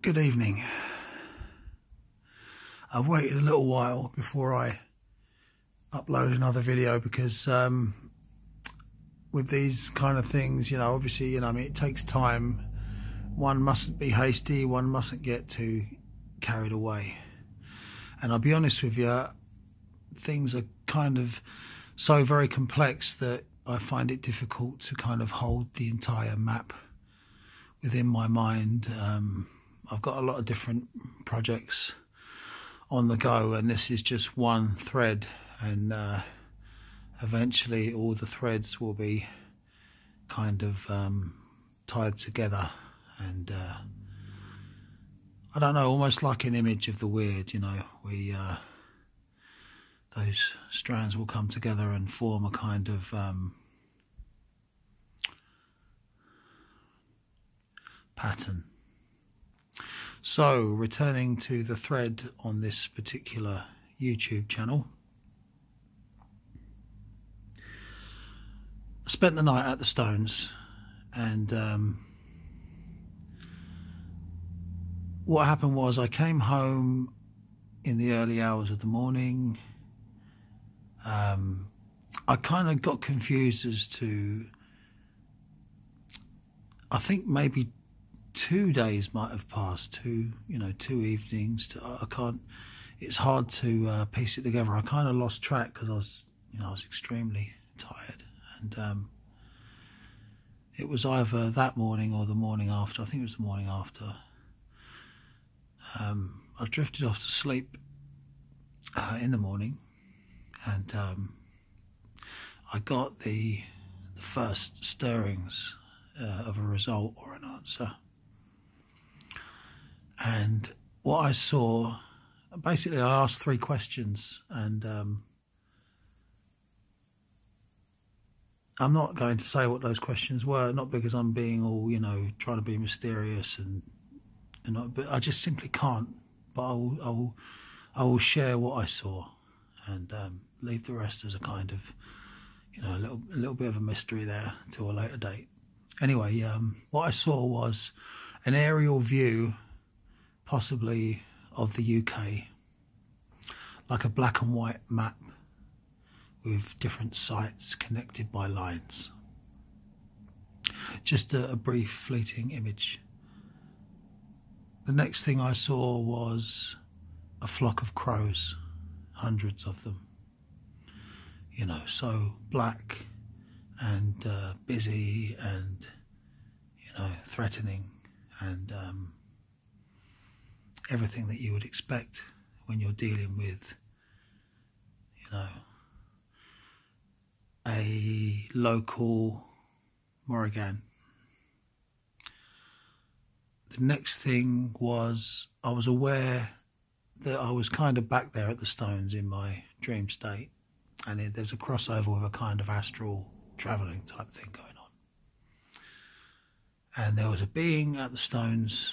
Good evening. I've waited a little while before I upload another video because with these kind of things, obviously, it takes time. One mustn't be hasty, one mustn't get too carried away. And I'll be honest with you, things are kind of so very complex that I find it difficult to kind of hold the entire map within my mind. I've got a lot of different projects on the go, and this is just one thread, and eventually all the threads will be kind of tied together, and I don't know, almost like an image of the weird, those strands will come together and form a kind of pattern. So, returning to the thread on this particular YouTube channel, I spent the night at the Stones, and what happened was I came home in the early hours of the morning. I kind of got confused as to, I think maybe 2 days might have passed, two evenings. It's hard to piece it together. I kind of lost track because I was extremely tired, and it was either that morning or the morning after. I think it was the morning after. I drifted off to sleep in the morning, and I got the first stirrings of a result or an answer. And what I saw, basically I asked 3 questions, and I'm not going to say what those questions were, not because I'm being all, trying to be mysterious, but I just simply can't. But I will share what I saw, and leave the rest as a kind of, a little bit of a mystery there to a later date. Anyway, what I saw was an aerial view, possibly of the UK, like a black and white map with different sites connected by lines. Just a brief fleeting image. The next thing I saw was a flock of crows, hundreds of them, so black and busy and threatening, and everything that you would expect when you're dealing with, a local Morrigan. The next thing was, I was aware that I was kind of back there at the Stones in my dream state, and there's a crossover with a kind of astral travelling type thing going on. And there was a being at the Stones.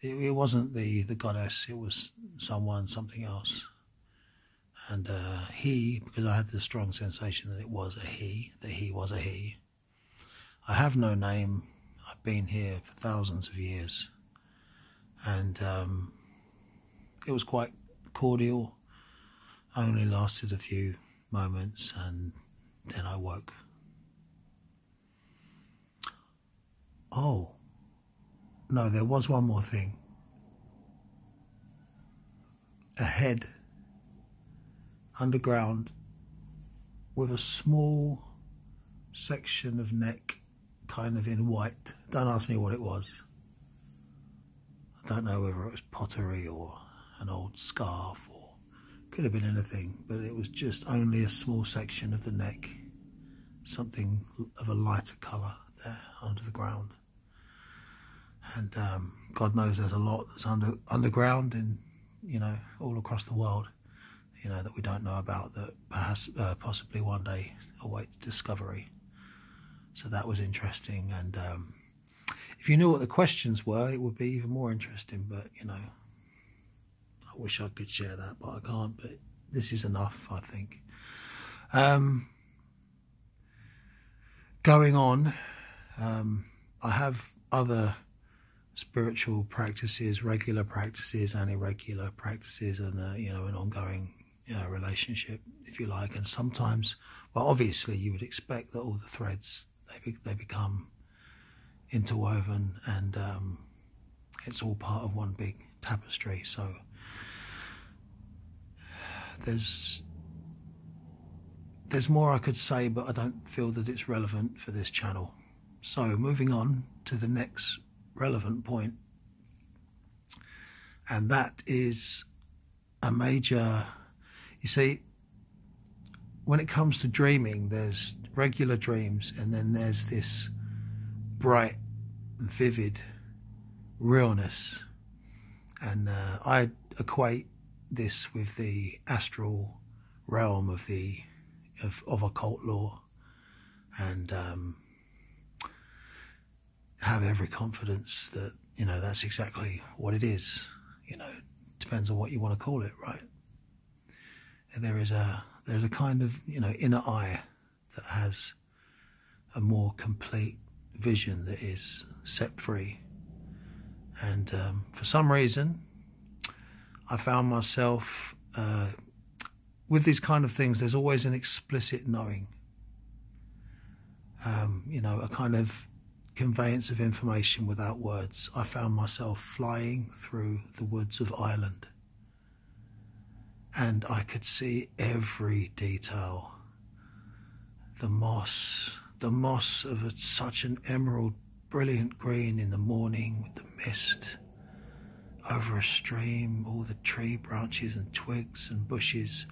It wasn't the goddess, it was something else. And he, because I had the strong sensation that it was a he, that he was a he. I have no name, I've been here for thousands of years. And it was quite cordial, only lasted a few moments, and then I woke. Oh, no, there was one more thing. A head underground with a small section of neck kind of in white. Don't ask me what it was. I don't know whether it was pottery or an old scarf, or could have been anything, but it was just only a small section of the neck, something of a lighter colour there under the ground. And God knows there's a lot that's underground in, all across the world, that we don't know about, that perhaps possibly one day awaits discovery. So that was interesting, and if you knew what the questions were, it would be even more interesting, but I wish I could share that, but I can't. But this is enough, I think. Going on, I have other spiritual practices, regular practices and irregular practices, and an ongoing relationship, if you like. And sometimes, well, obviously you would expect that all the threads, they become interwoven, and it's all part of one big tapestry. So there's more I could say, but I don't feel that it's relevant for this channel. So moving on to the next relevant point, and that is a major, you see, when it comes to dreaming, there's regular dreams, and then there's this bright, vivid realness. And I equate this with the astral realm of occult lore, and have every confidence that that's exactly what it is. Depends on what you want to call it, right? And there's a kind of inner eye that has a more complete vision, that is set free. And for some reason, I found myself with these kind of things, there's always an explicit knowing, a kind of conveyance of information without words. I found myself flying through the woods of Ireland, and I could see every detail. The moss of such an emerald, brilliant green in the morning, with the mist over a stream, all the tree branches and twigs and bushes.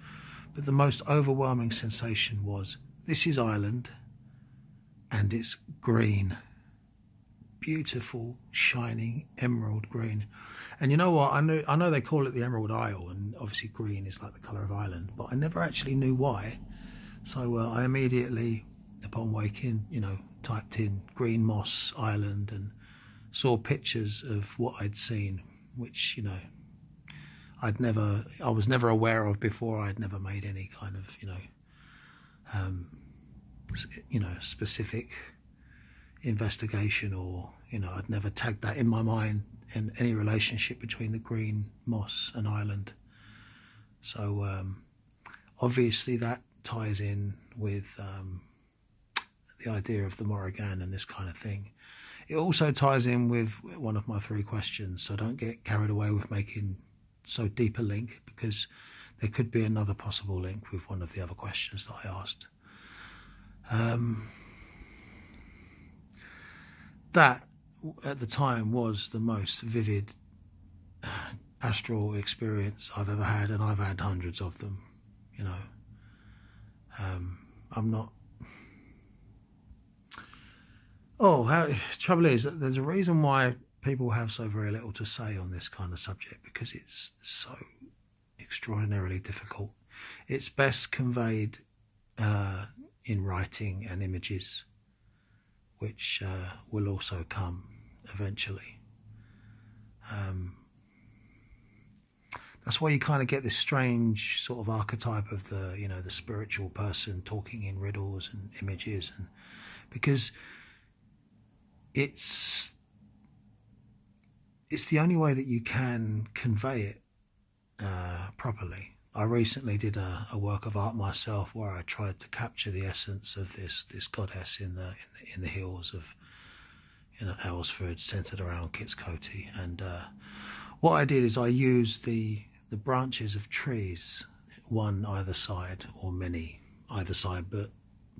But the most overwhelming sensation was, this is Ireland, and it's green. Beautiful, shining emerald green. And you know what? I know they call it the Emerald Isle, and obviously green is like the colour of Ireland, but I never actually knew why. So I immediately, upon waking, typed in green moss Ireland and saw pictures of what I'd seen, which I was never aware of before. I'd never made any kind of specific investigation, or I'd never tagged that in my mind in any relationship between the green moss and Ireland. So obviously that ties in with the idea of the Morrigan and this kind of thing. It also ties in with one of my 3 questions, so don't get carried away with making so deep a link, because there could be another possible link with one of the other questions that I asked. That at the time was the most vivid astral experience I've ever had, and I've had hundreds of them. I'm not. Trouble is that there's a reason why people have so very little to say on this kind of subject, because it's so extraordinarily difficult. It's best conveyed in writing and images, which will also come eventually. That's why you kind of get this strange sort of archetype of the the spiritual person talking in riddles and images, and because it's the only way that you can convey it properly. I recently did a work of art myself where I tried to capture the essence of this goddess in the hills of Aylesford, centred around Kitscoty. And what I did is I used the branches of trees, one either side, or many either side, but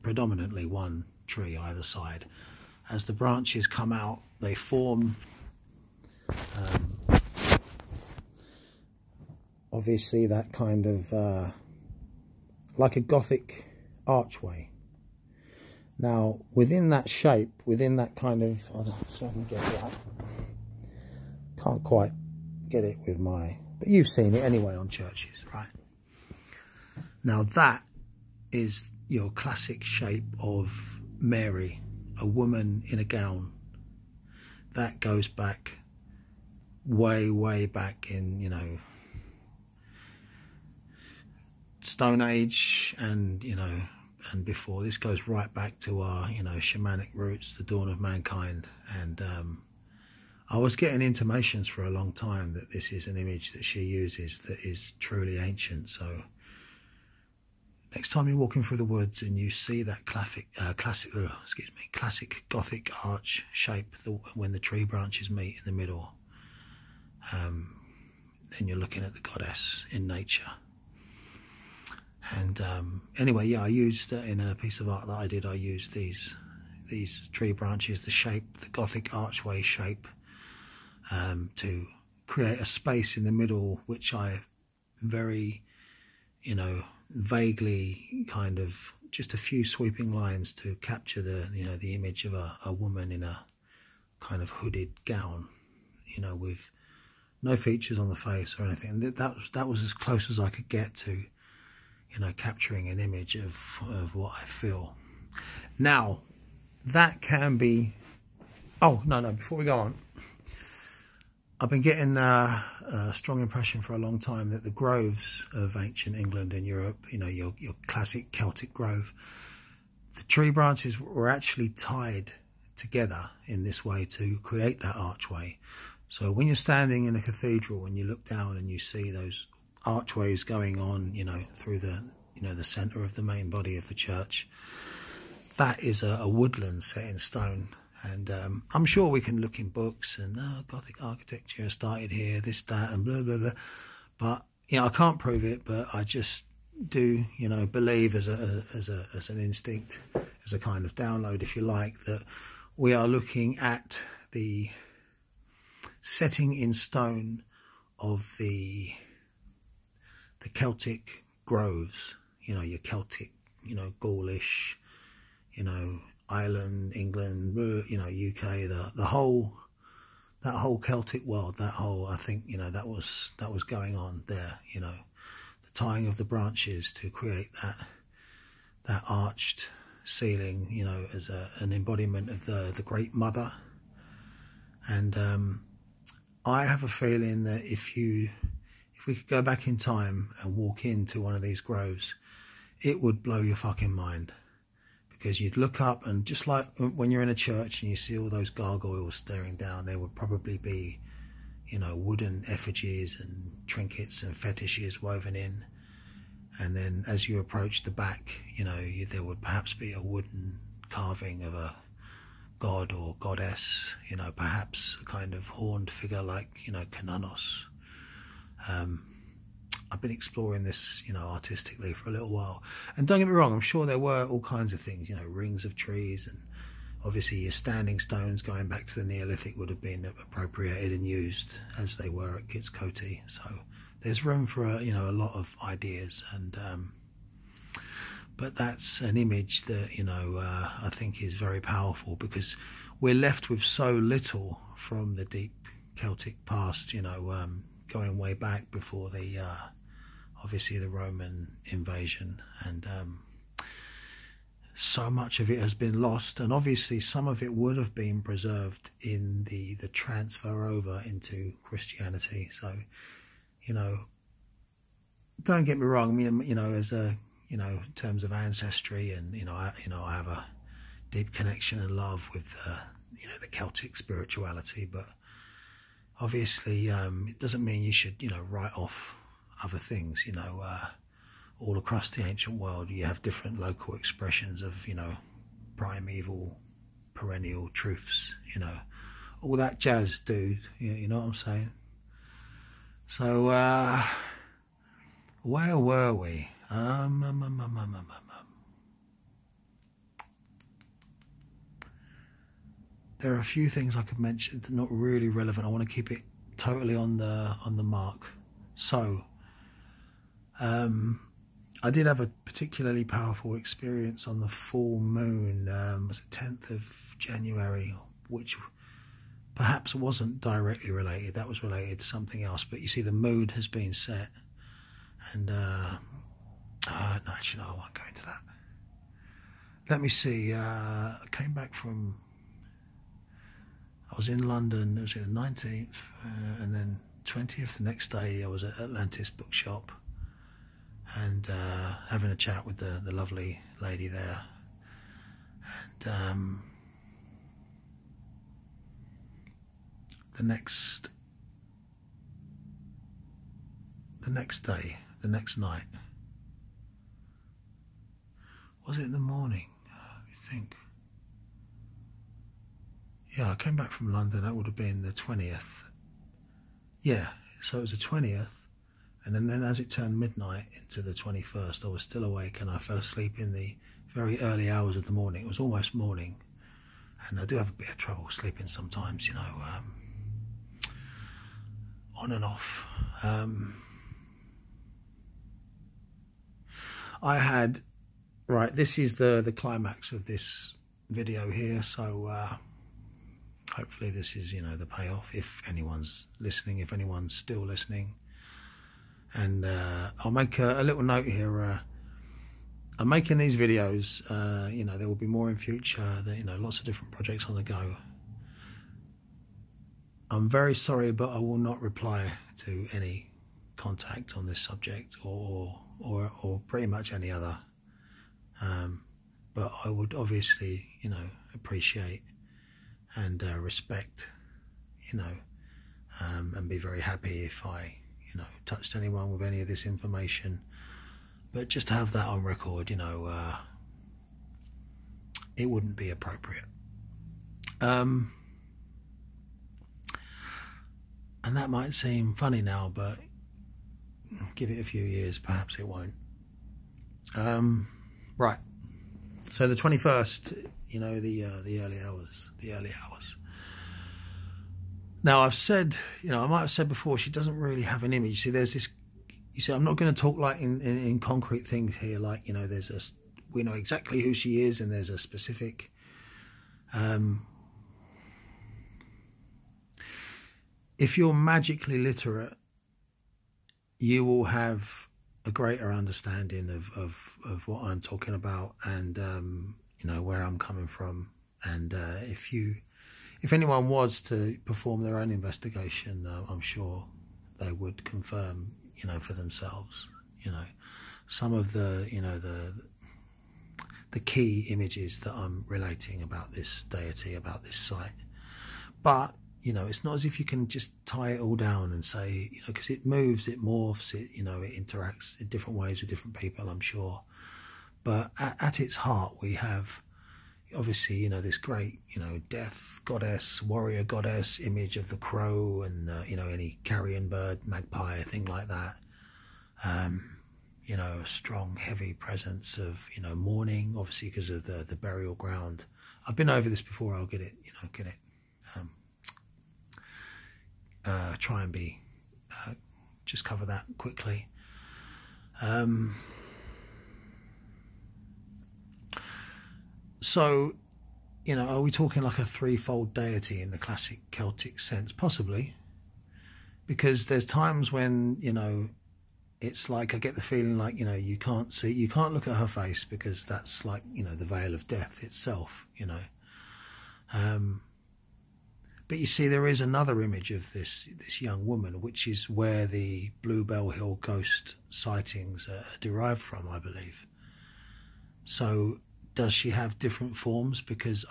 predominantly one tree either side. As the branches come out, they form obviously that kind of like a Gothic archway. Now within that shape, within that kind of, I don't know if I can get that, can't quite get it with my, but you've seen it anyway on churches, right? Now that is your classic shape of Mary, a woman in a gown. That goes back way back in Stone Age, and and before. This goes right back to our shamanic roots, the dawn of mankind. And I was getting intimations for a long time that this is an image that she uses that is truly ancient. So next time you're walking through the woods and you see that classic Gothic arch shape, when the tree branches meet in the middle, then you're looking at the goddess in nature. And anyway, yeah, I used in a piece of art that I did. I used these tree branches, the Gothic archway shape, to create a space in the middle, which I very, vaguely kind of just a few sweeping lines to capture the image of a woman in a kind of hooded gown, with no features on the face or anything. And that was as close as I could get to, capturing an image of what I feel. Now, that can be... Oh, no, before we go on, I've been getting a strong impression for a long time that the groves of ancient England and Europe, your classic Celtic grove, the tree branches were actually tied together in this way to create that archway. So when you're standing in a cathedral and you look down and you see those archways going on, through the centre of the main body of the church, that is a woodland set in stone. And I'm sure we can look in books and Gothic architecture started here, this, that, and blah, blah, blah. But, I can't prove it, but I just do, believe as an instinct, as a kind of download, if you like, that we are looking at the setting in stone of the Celtic groves, your Celtic, Gaulish, Ireland, England, UK, that whole Celtic world, I think, that was going on there, the tying of the branches to create that arched ceiling, as an embodiment of the Great Mother. And I have a feeling that if we could go back in time and walk into one of these groves, it would blow your fucking mind. Because you'd look up, and just like when you're in a church and you see all those gargoyles staring down, there would probably be, wooden effigies and trinkets and fetishes woven in. And then as you approach the back, there would perhaps be a wooden carving of a god or goddess, perhaps a kind of horned figure like, Kananos. I've been exploring this, artistically for a little while. And don't get me wrong, I'm sure there were all kinds of things, rings of trees, and obviously your standing stones going back to the Neolithic would have been appropriated and used as they were at Kitskoti. So there's room for, a lot of ideas. And but that's an image that, I think is very powerful, because we're left with so little from the deep Celtic past, going way back before the obviously the Roman invasion, and so much of it has been lost, and obviously some of it would have been preserved in the transfer over into Christianity. So, don't get me wrong, as a in terms of ancestry, and I have a deep connection and love with the Celtic spirituality, but obviously it doesn't mean you should write off other things. All across the ancient world you have different local expressions of primeval perennial truths, all that jazz, dude. You know what I'm saying? So where were we? There are a few things I could mention that are not really relevant. I want to keep it totally on the mark. So I did have a particularly powerful experience on the full moon. Was it 10th of January, which perhaps wasn't directly related. That was related to something else. But you see, the mood has been set, and no, actually, no, I won't go into that. Let me see. I came back from... I was in London. It was the 19th, and then 20th. The next day, I was at Atlantis Bookshop, and having a chat with the lovely lady there, and the next day, the next night. Was it in the morning? Let me think. Yeah, I came back from London. That would have been the 20th. Yeah, so it was the 20th. And then as it turned midnight into the 21st, I was still awake and I fell asleep in the very early hours of the morning. It was almost morning. And I do have a bit of trouble sleeping sometimes, you know, on and off. I had, right, this is the climax of this video here, so hopefully this is, you know, the payoff, if anyone's listening, if anyone's still listening. And I'll make a little note here. I'm making these videos, you know, there will be more in future, you know, lots of different projects on the go. I'm very sorry, but I will not reply to any contact on this subject or pretty much any other. But I would obviously, you know, appreciate and respect, you know, and be very happy if I, you know, touched anyone with any of this information. But just to have that on record, you know, it wouldn't be appropriate. And that might seem funny now, but give it a few years, perhaps it won't. Right. So the 21st, you know, the early hours. Now I've said, you know, I might have said before, she doesn't really have an image. See, there's this. You see, I'm not going to talk like in concrete things here. Like, you know, we know exactly who she is, and there's a specific. If you're magically literate, you will have a greater understanding of what I'm talking about, and you know, where I'm coming from. And if anyone was to perform their own investigation, I'm sure they would confirm, you know, for themselves, you know, some of the, you know, the key images that I'm relating about this deity, about this site. But, you know, it's not as if you can just tie it all down and say, you know, because it moves, it morphs, it, you know, it interacts in different ways with different people, I'm sure. But at its heart, we have, obviously, you know, this great, you know, death goddess, warrior goddess image of the crow and, you know, any carrion bird, magpie, thing like that. You know, a strong, heavy presence of, you know, mourning, obviously, because of the burial ground. I've been over this before, I'll get it, you know, try and be, just cover that quickly. So, you know, are we talking like a threefold deity in the classic Celtic sense? Possibly. Because there's times when, you know, it's like I get the feeling like, you know, you can't look at her face because that's like, you know, the veil of death itself, you know. But you see, there is another image of this young woman, which is where the Bluebell Hill ghost sightings are derived from, I believe. So, does she have different forms? Because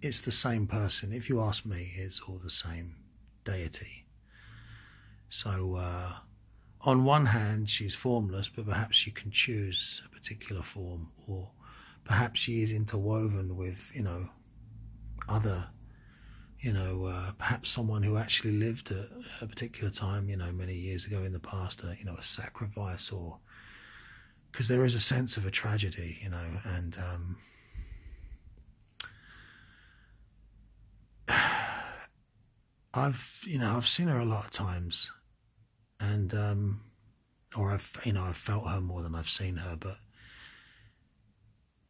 it's the same person. If you ask me, it's all the same deity. So, on one hand, she's formless, but perhaps she can choose a particular form, or perhaps she is interwoven with, you know, other, you know, perhaps someone who actually lived at a particular time, you know, many years ago in the past, you know, a sacrifice, or because there is a sense of a tragedy, you know, and I've seen her a lot of times, and or I've felt her more than I've seen her. But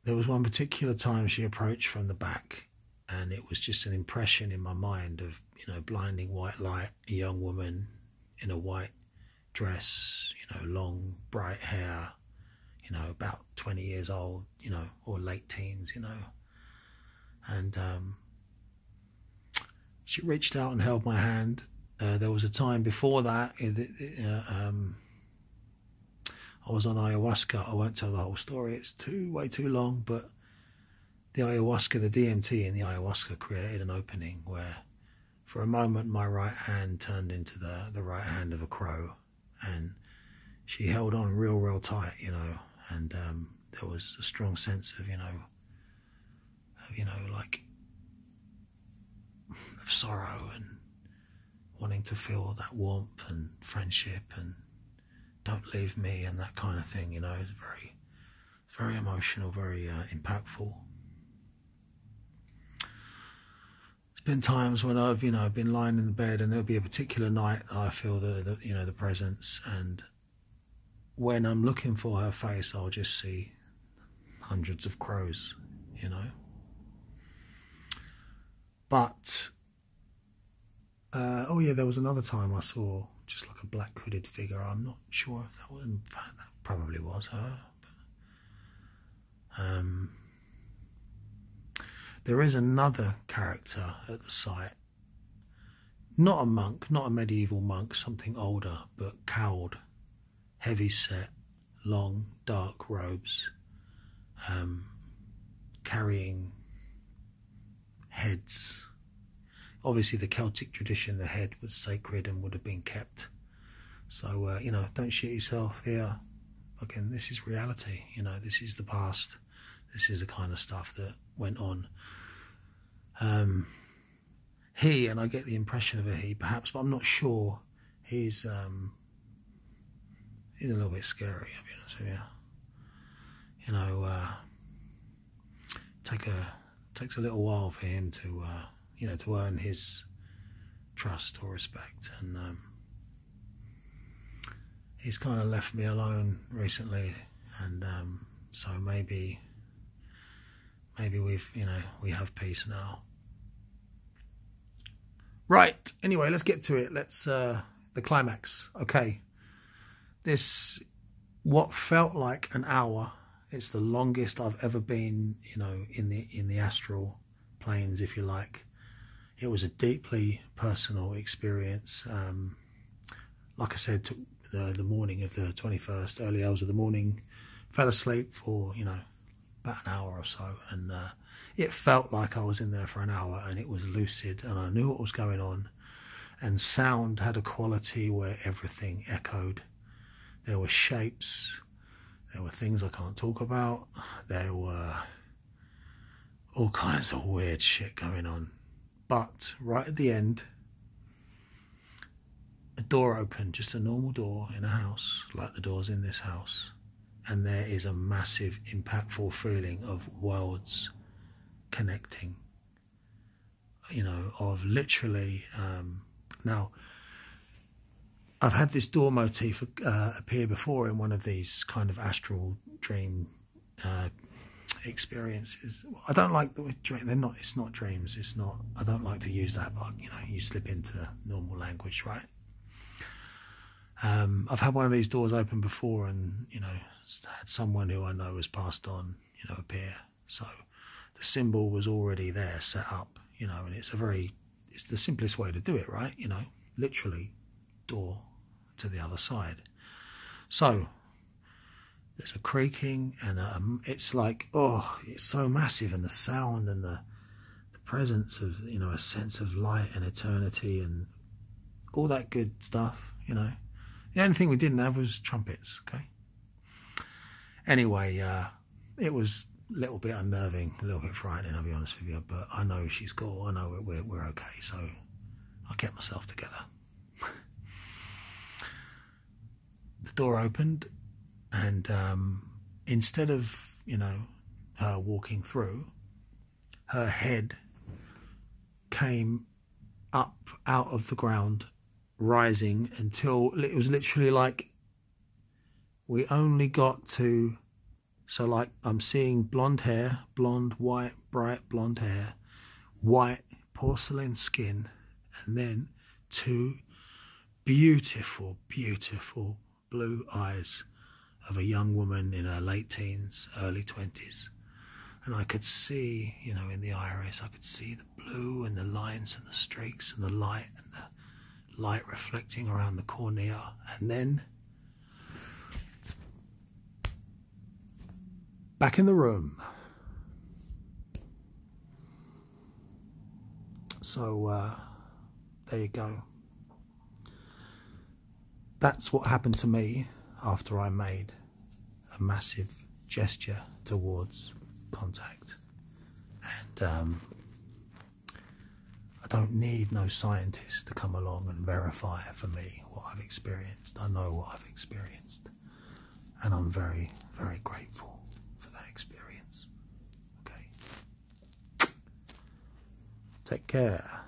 there was one particular time she approached from the back, and it was just an impression in my mind of, you know, blinding white light, a young woman in a white dress, you know, long bright hair, you know, about 20 years old, you know, or late teens, you know, and she reached out and held my hand. There was a time before that, I was on ayahuasca. I won't tell the whole story, it's way too long, but the ayahuasca, the DMT in the ayahuasca created an opening where for a moment my right hand turned into the right hand of a crow, and she held on real tight, you know, and there was a strong sense of, like of sorrow and wanting to feel that warmth and friendship and don't leave me and that kind of thing, you know. It's very emotional, very impactful. There's been times when I've, been lying in the bed and there'll be a particular night that I feel the presence, and when I'm looking for her face, I'll just see hundreds of crows, you know. But there was another time I saw just like a black hooded figure. I'm not sure if that was, in fact, that probably was her. But, there is another character at the site, not a monk, not a medieval monk, something older, but cowled, heavy set, long, dark robes, carrying heads. Obviously, the Celtic tradition, the head was sacred and would have been kept. So, don't shit yourself here. Again, this is reality. This is the past. This is the kind of stuff that went on. He, and I get the impression of a he, perhaps, but I'm not sure. He's a little bit scary, I'll be honest with you. Takes a little while for him to, to earn his trust or respect, and he's kind of left me alone recently, and so maybe we have peace now. Right. Anyway, let's get to it. Let's the climax. Okay. This, what felt like an hour, it's the longest I've ever been, in the astral planes, if you like. It was a deeply personal experience. Like I said, took the morning of the 21st, early hours of the morning, fell asleep for, about an hour or so, and it felt like I was in there for an hour, and it was lucid, and I knew what was going on, and sound had a quality where everything echoed. There were shapes, there were things I can't talk about, there were all kinds of weird shit going on. But right at the end, a door opened, just a normal door in a house, like the doors in this house, and there is a massive, impactful feeling of worlds connecting, of literally, now, I've had this door motif appear before in one of these kind of astral dream experiences. I don't like the dream. It's not dreams. It's not. I don't like to use that. But you slip into normal language, right? I've had one of these doors open before, and had someone who I know has passed on, appear. So the symbol was already there, set up, and it's the simplest way to do it, right? Literally, door to the other side. So there's a creaking, and it's like, it's so massive, and the sound and the presence of, a sense of light and eternity and all that good stuff, The only thing we didn't have was trumpets, okay? Anyway, it was a little bit unnerving, a little bit frightening, I'll be honest with you, but I know she's cool, I know we're okay, so I kept myself together. The door opened, and instead of, her walking through, her head came up out of the ground, rising until it was literally like we only got to, so like I'm seeing blonde hair, blonde, white, bright blonde hair, white porcelain skin, and then two beautiful, beautiful blue eyes of a young woman in her late teens, early 20s. And I could see, in the iris, I could see the blue and the lines and the streaks and the light reflecting around the cornea. And then back in the room, So there you go. That's what happened to me after I made a massive gesture towards contact. And I don't need no scientist to come along and verify for me what I've experienced. I know what I've experienced, and I'm very, very grateful for that experience. Okay. Take care.